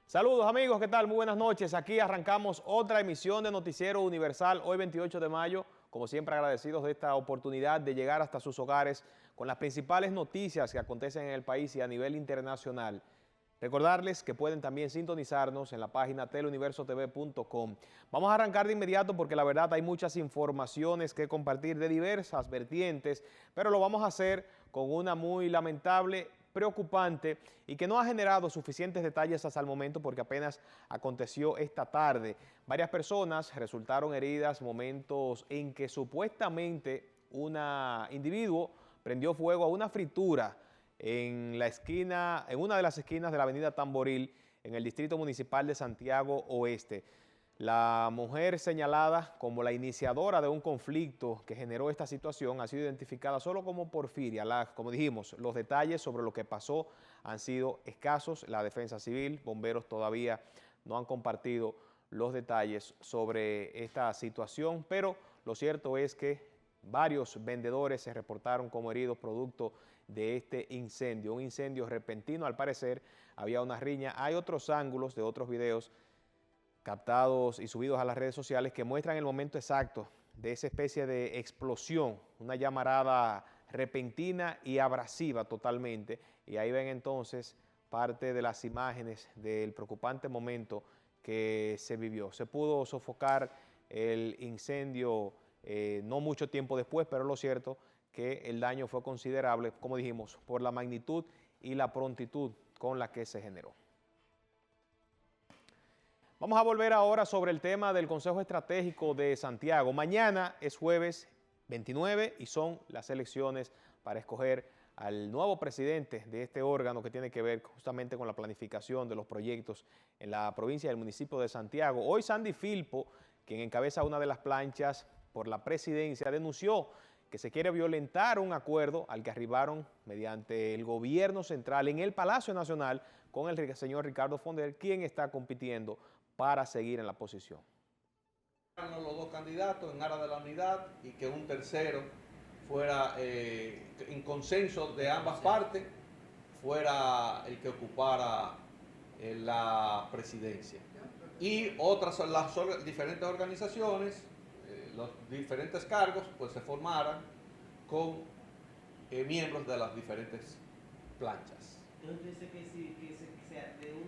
Saludos amigos, ¿qué tal? Muy buenas noches. Aquí arrancamos otra emisión de Noticiero Universal, hoy 28 de mayo. Como siempre agradecidos de esta oportunidad de llegar hasta sus hogares con las principales noticias que acontecen en el país y a nivel internacional. Recordarles que pueden también sintonizarnos en la página teleuniversotv.com. Vamos a arrancar de inmediato porque la verdad hay muchas informaciones que compartir de diversas vertientes, pero lo vamos a hacer con una muy lamentable, preocupante y que no ha generado suficientes detalles hasta el momento porque apenas aconteció esta tarde. Varias personas resultaron heridas, momentos en que supuestamente un individuo prendió fuego a una fritura en una de las esquinas de la avenida Tamboril, en el distrito municipal de Santiago Oeste. La mujer señalada como la iniciadora de un conflicto que generó esta situación ha sido identificada solo como Porfiria. Como dijimos, los detalles sobre lo que pasó han sido escasos. La defensa civil, bomberos todavía no han compartido los detalles sobre esta situación, pero lo cierto es que varios vendedores se reportaron como heridos producto de este incendio. Un incendio repentino, al parecer, había una riña. Hay otros ángulos de otros videos captados y subidos a las redes sociales que muestran el momento exacto de esa especie de explosión, una llamarada repentina y abrasiva totalmente. Y ahí ven entonces parte de las imágenes del preocupante momento que se vivió. Se pudo sofocar el incendio no mucho tiempo después, pero lo cierto que el daño fue considerable, como dijimos, por la magnitud y la prontitud con la que se generó. Vamos a volver ahora sobre el tema del Consejo Estratégico de Santiago. Mañana es jueves 29 y son las elecciones para escoger al nuevo presidente de este órgano que tiene que ver justamente con la planificación de los proyectos en la provincia y el municipio de Santiago. Hoy Sandy Filpo, quien encabeza una de las planchas por la presidencia, denunció que se quiere violentar un acuerdo al que arribaron mediante el gobierno central en el Palacio Nacional con el señor Ricardo Fonder, quien está compitiendo para seguir en la posición. Los dos candidatos en aras de la unidad y que un tercero fuera en consenso de ambas partes, fuera el que ocupara la presidencia. Y las diferentes organizaciones, los diferentes cargos, pues se formaran con miembros de las diferentes planchas.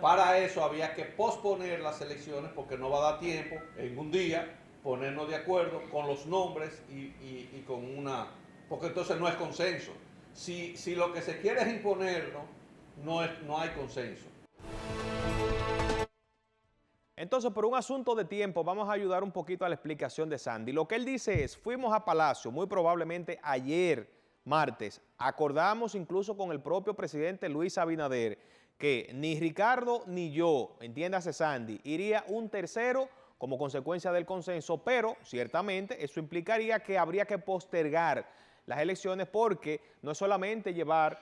Para eso había que posponer las elecciones porque no va a dar tiempo en un día ponernos de acuerdo con los nombres y con una... porque entonces no es consenso. Si lo que se quiere es imponernos, no hay consenso. Entonces, por un asunto de tiempo, vamos a ayudar un poquito a la explicación de Sandy. Lo que él dice es, fuimos a Palacio, muy probablemente ayer, martes, acordamos incluso con el propio presidente Luis Abinader que ni Ricardo ni yo, entiéndase Sandy, iría un tercero como consecuencia del consenso, pero ciertamente eso implicaría que habría que postergar las elecciones porque no es solamente llevar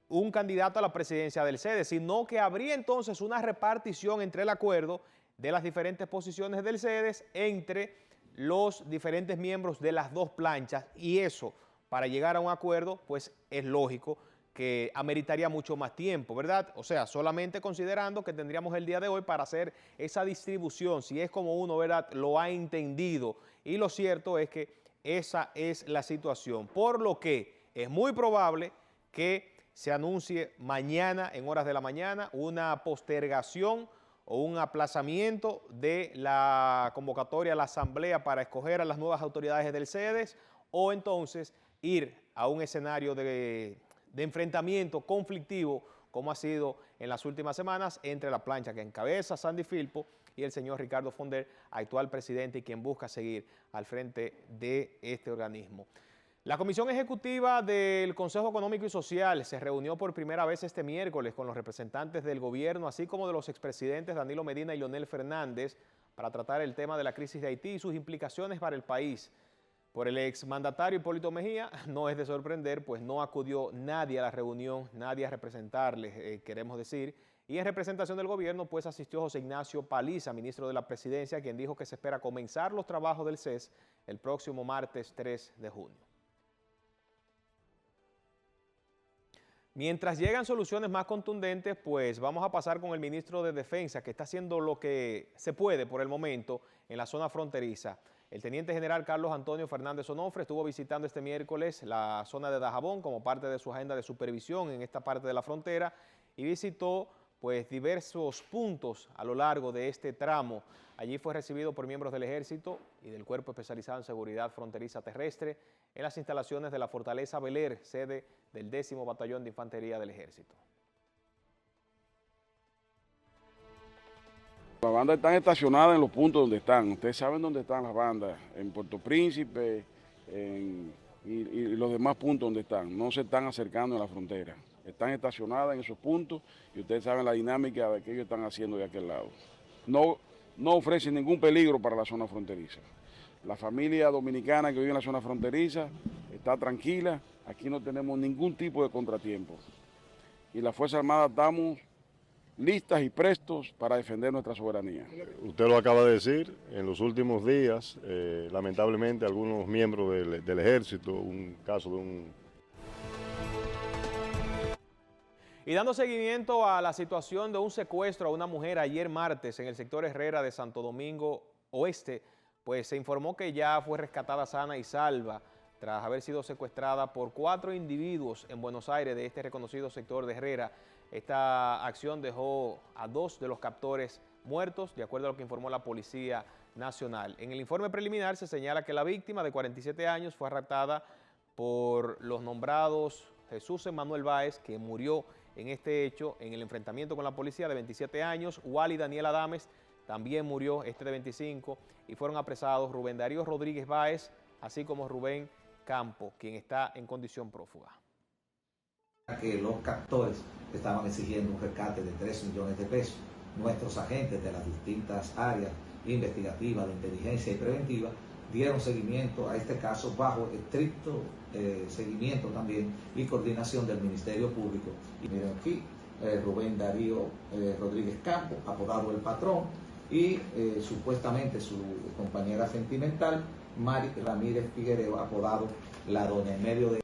un candidato a la presidencia del CEDES, sino que habría entonces una repartición entre el acuerdo de las diferentes posiciones del CEDES entre los diferentes miembros de las dos planchas y eso, para llegar a un acuerdo, pues es lógico que ameritaría mucho más tiempo, ¿verdad? O sea, solamente considerando que tendríamos el día de hoy para hacer esa distribución, si es como uno, ¿verdad?, lo ha entendido. Y lo cierto es que esa es la situación, por lo que es muy probable que se anuncie mañana, en horas de la mañana, una postergación o un aplazamiento de la convocatoria a la asamblea para escoger a las nuevas autoridades del CEDES o entonces ir a un escenario de enfrentamiento conflictivo como ha sido en las últimas semanas entre la plancha que encabeza Sandy Filpo y el señor Ricardo Fonder, actual presidente y quien busca seguir al frente de este organismo. La Comisión Ejecutiva del Consejo Económico y Social se reunió por primera vez este miércoles con los representantes del gobierno, así como de los expresidentes Danilo Medina y Leonel Fernández, para tratar el tema de la crisis de Haití y sus implicaciones para el país. Por el exmandatario Hipólito Mejía, no es de sorprender, pues no acudió nadie a la reunión, nadie a representarles, queremos decir, y en representación del gobierno, pues asistió José Ignacio Paliza, ministro de la Presidencia, quien dijo que se espera comenzar los trabajos del CES el próximo martes 3 de junio. Mientras llegan soluciones más contundentes, pues vamos a pasar con el ministro de Defensa, que está haciendo lo que se puede por el momento en la zona fronteriza. El teniente general Carlos Antonio Fernández Onofre estuvo visitando este miércoles la zona de Dajabón como parte de su agenda de supervisión en esta parte de la frontera y visitó pues diversos puntos a lo largo de este tramo. Allí fue recibido por miembros del Ejército y del Cuerpo Especializado en Seguridad Fronteriza Terrestre en las instalaciones de la Fortaleza Beler, sede del 10º Batallón de Infantería del Ejército. Las bandas están estacionadas en los puntos donde están. Ustedes saben dónde están las bandas, en Puerto Príncipe y los demás puntos donde están. No se están acercando a la frontera. Están estacionadas en esos puntos y ustedes saben la dinámica de que ellos están haciendo de aquel lado. No ofrecen ningún peligro para la zona fronteriza. La familia dominicana que vive en la zona fronteriza está tranquila. Aquí no tenemos ningún tipo de contratiempo. Y la Fuerza Armada estamos listas y prestos para defender nuestra soberanía. Usted lo acaba de decir, en los últimos días, lamentablemente algunos miembros del Ejército, un caso de un... Y dando seguimiento a la situación de un secuestro a una mujer ayer martes en el sector Herrera de Santo Domingo Oeste, pues se informó que ya fue rescatada sana y salva tras haber sido secuestrada por 4 individuos en Buenos Aires de este reconocido sector de Herrera. Esta acción dejó a 2 de los captores muertos, de acuerdo a lo que informó la Policía Nacional. En el informe preliminar se señala que la víctima de 47 años fue raptada por los nombrados Jesús Emanuel Báez, que murió en este hecho en el enfrentamiento con la policía, de 27 años, Wally Daniel Adames también murió, este de 25, y fueron apresados Rubén Darío Rodríguez Báez, así como Rubén Campo, quien está en condición prófuga. Que los captores estaban exigiendo un rescate de 3 millones de pesos. Nuestros agentes de las distintas áreas investigativas, de inteligencia y preventiva dieron seguimiento a este caso bajo estricto seguimiento también y coordinación del Ministerio Público. Y miren aquí, Rubén Darío Rodríguez Campo, apodado El Patrón, y supuestamente su compañera sentimental, Mari Ramírez Figuereo, apodado La Doña, en medio de...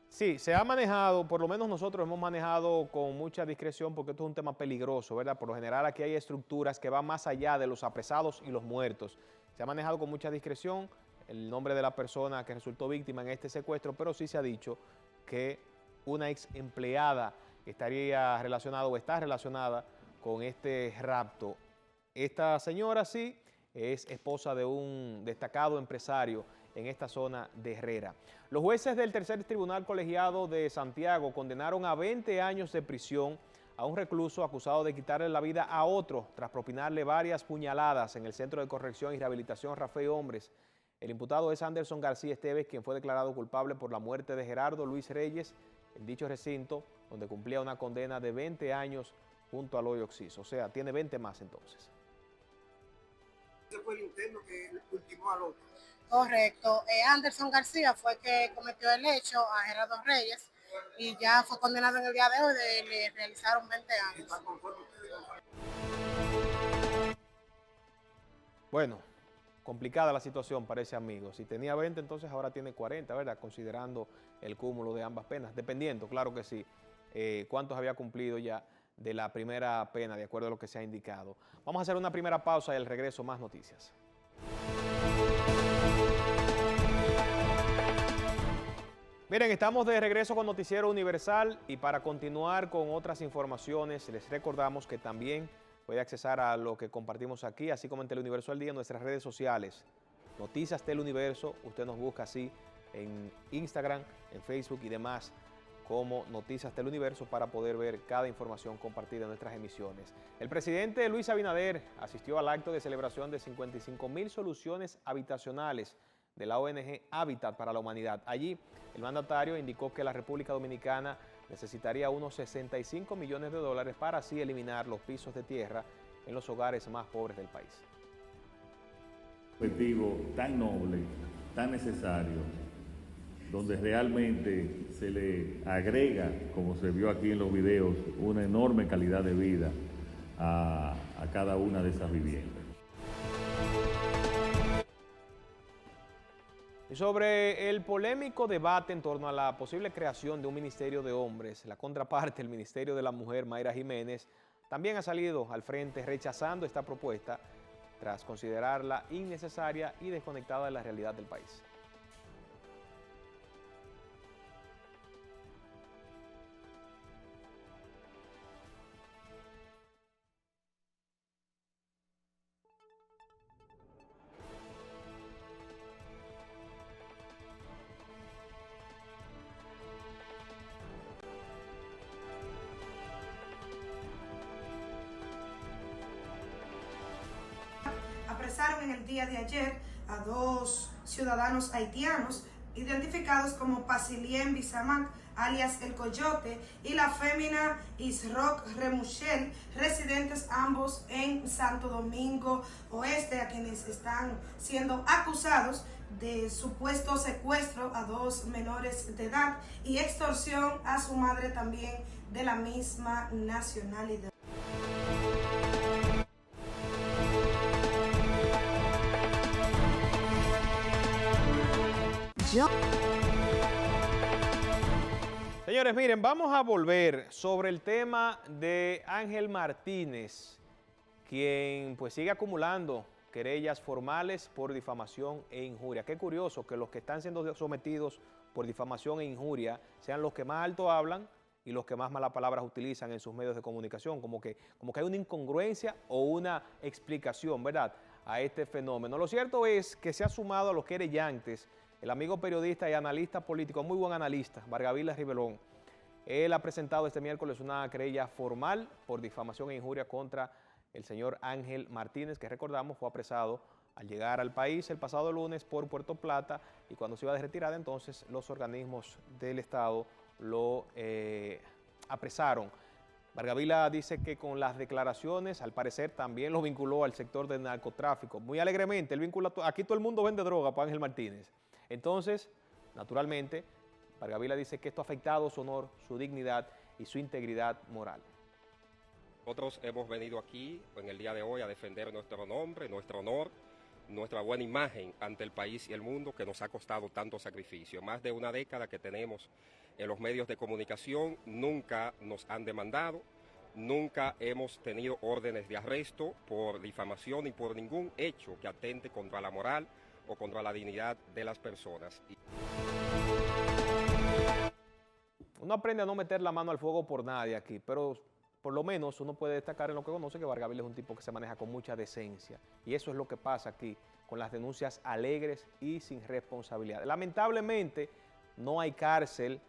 Sí, se ha manejado, por lo menos nosotros hemos manejado con mucha discreción porque esto es un tema peligroso, ¿verdad? Por lo general aquí hay estructuras que van más allá de los apresados y los muertos. Se ha manejado con mucha discreción el nombre de la persona que resultó víctima en este secuestro, pero sí se ha dicho que una ex empleada estaría relacionada o está relacionada con este rapto. Esta señora sí es esposa de un destacado empresario en esta zona de Herrera. Los jueces del Tercer Tribunal Colegiado de Santiago condenaron a 20 años de prisión a un recluso acusado de quitarle la vida a otro tras propinarle varias puñaladas en el Centro de Corrección y Rehabilitación Rafael Hombres. El imputado es Anderson García Esteves, quien fue declarado culpable por la muerte de Gerardo Luis Reyes en dicho recinto, donde cumplía una condena de 20 años junto al hoyo Oxiso. O sea, tiene 20 más entonces. Ese fue el interno que ultimó al otro. Correcto. Anderson García fue que cometió el hecho a Gerardo Reyes y ya fue condenado en el día de hoy, le realizaron 20 años. Bueno, complicada la situación para ese amigo. Si tenía 20, entonces ahora tiene 40, ¿verdad? Considerando el cúmulo de ambas penas, dependiendo, claro que sí, cuántos había cumplido ya de la primera pena, de acuerdo a lo que se ha indicado. Vamos a hacer una primera pausa y al regreso más noticias. Miren, estamos de regreso con Noticiero Universal y para continuar con otras informaciones, les recordamos que también puede accesar a lo que compartimos aquí, así como en Teleuniverso al Día, en nuestras redes sociales. Noticias Teleuniverso, usted nos busca así en Instagram, en Facebook y demás, como Noticias Teleuniverso, para poder ver cada información compartida en nuestras emisiones. El presidente Luis Abinader asistió al acto de celebración de 55.000 soluciones habitacionales de la ONG Hábitat para la Humanidad. Allí, el mandatario indicó que la República Dominicana necesitaría unos 65 millones de dólares para así eliminar los pisos de tierra en los hogares más pobres del país. Objetivo tan noble, tan necesario, donde realmente se le agrega, como se vio aquí en los videos, una enorme calidad de vida a cada una de esas viviendas. Y sobre el polémico debate en torno a la posible creación de un Ministerio de Hombres, la contraparte, el Ministerio de la Mujer, Mayra Jiménez, también ha salido al frente rechazando esta propuesta tras considerarla innecesaria y desconectada de la realidad del país. Apresaron en el día de ayer a 2 ciudadanos haitianos identificados como Pasilien Bisamac, alias El Coyote, y la fémina Isroc Remuchel, residentes ambos en Santo Domingo Oeste, a quienes están siendo acusados de supuesto secuestro a 2 menores de edad y extorsión a su madre también de la misma nacionalidad. Señores, miren, vamos a volver sobre el tema de Ángel Martínez, quien pues sigue acumulando querellas formales por difamación e injuria. Qué curioso que los que están siendo sometidos por difamación e injuria sean los que más alto hablan y los que más malas palabras utilizan en sus medios de comunicación, como que hay una incongruencia o una explicación, ¿verdad?, a este fenómeno. Lo cierto es que se ha sumado a los querellantes el amigo periodista y analista político, muy buen analista, Vargavila Ribelón. Él ha presentado este miércoles una querella formal por difamación e injuria contra el señor Ángel Martínez, que recordamos fue apresado al llegar al país el pasado lunes por Puerto Plata, y cuando se iba de retirada entonces los organismos del Estado lo apresaron. Vargavila dice que con las declaraciones, al parecer, también lo vinculó al sector del narcotráfico. Muy alegremente, él vincula, aquí todo el mundo vende droga para Ángel Martínez. Entonces, naturalmente, Vargavila dice que esto ha afectado su honor, su dignidad y su integridad moral. Nosotros hemos venido aquí en el día de hoy a defender nuestro nombre, nuestro honor, nuestra buena imagen ante el país y el mundo que nos ha costado tanto sacrificio. Más de una década que tenemos en los medios de comunicación, nunca nos han demandado, nunca hemos tenido órdenes de arresto por difamación ni por ningún hecho que atente contra la moral o contra la dignidad de las personas. Uno aprende a no meter la mano al fuego por nadie aquí, pero por lo menos uno puede destacar en lo que conoce que Vargavila es un tipo que se maneja con mucha decencia. Y eso es lo que pasa aquí, con las denuncias alegres y sin responsabilidad. Lamentablemente, no hay cárcel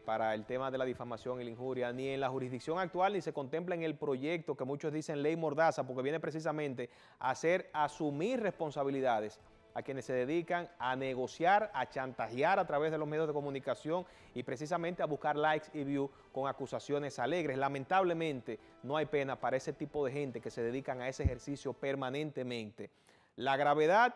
para el tema de la difamación y la injuria, ni en la jurisdicción actual, ni se contempla en el proyecto que muchos dicen ley mordaza, porque viene precisamente a hacer asumir responsabilidades a quienes se dedican a negociar, a chantajear a través de los medios de comunicación y precisamente a buscar likes y views con acusaciones alegres. Lamentablemente no hay pena para ese tipo de gente que se dedican a ese ejercicio permanentemente. La gravedad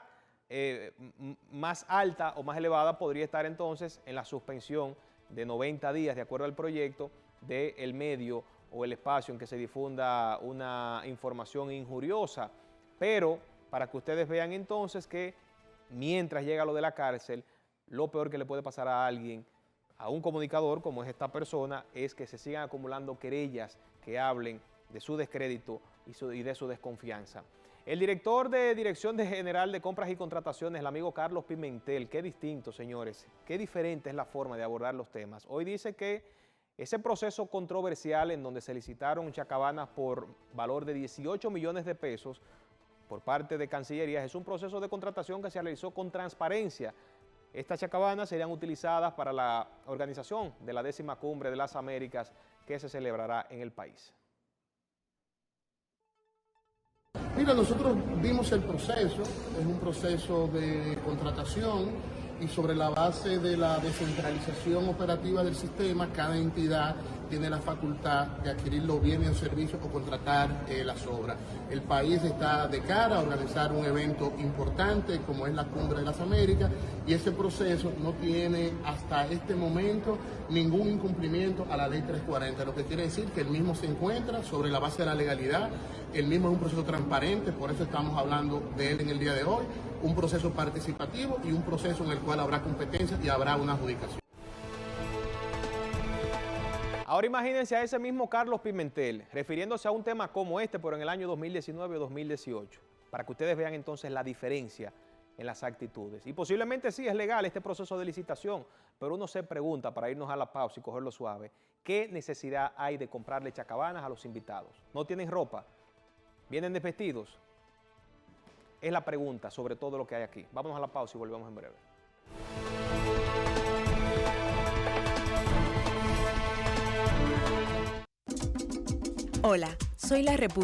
más alta o más elevada podría estar entonces en la suspensión de 90 días, de acuerdo al proyecto, del medio o el espacio en que se difunda una información injuriosa. Pero para que ustedes vean entonces que mientras llega lo de la cárcel, lo peor que le puede pasar a alguien, a un comunicador como es esta persona, es que se sigan acumulando querellas que hablen de su descrédito y de su desconfianza. El director de Dirección General de Compras y Contrataciones, el amigo Carlos Pimentel, qué distinto, señores, qué diferente es la forma de abordar los temas. Hoy dice que ese proceso controversial en donde se licitaron chacabanas por valor de 18 millones de pesos por parte de Cancillería es un proceso de contratación que se realizó con transparencia. Estas chacabanas serían utilizadas para la organización de la 10ª Cumbre de las Américas que se celebrará en el país. Mira, nosotros vimos el proceso, es un proceso de contratación y sobre la base de la descentralización operativa del sistema, cada entidad tiene la facultad de adquirir los bienes o servicios o contratar las obras. El país está de cara a organizar un evento importante como es la Cumbre de las Américas y ese proceso no tiene hasta este momento ningún incumplimiento a la Ley 340, lo que quiere decir que el mismo se encuentra sobre la base de la legalidad, el mismo es un proceso transparente, por eso estamos hablando de él en el día de hoy, un proceso participativo y un proceso en el cual habrá competencia y habrá una adjudicación. Ahora imagínense a ese mismo Carlos Pimentel refiriéndose a un tema como este, pero en el año 2019 o 2018, para que ustedes vean entonces la diferencia en las actitudes. Y posiblemente sí es legal este proceso de licitación, pero uno se pregunta, para irnos a la pausa y cogerlo suave, ¿qué necesidad hay de comprarle chacabanas a los invitados? ¿No tienen ropa? ¿Vienen desvestidos? Es la pregunta sobre todo lo que hay aquí. Vamos a la pausa y volvemos en breve. Hola, soy la República.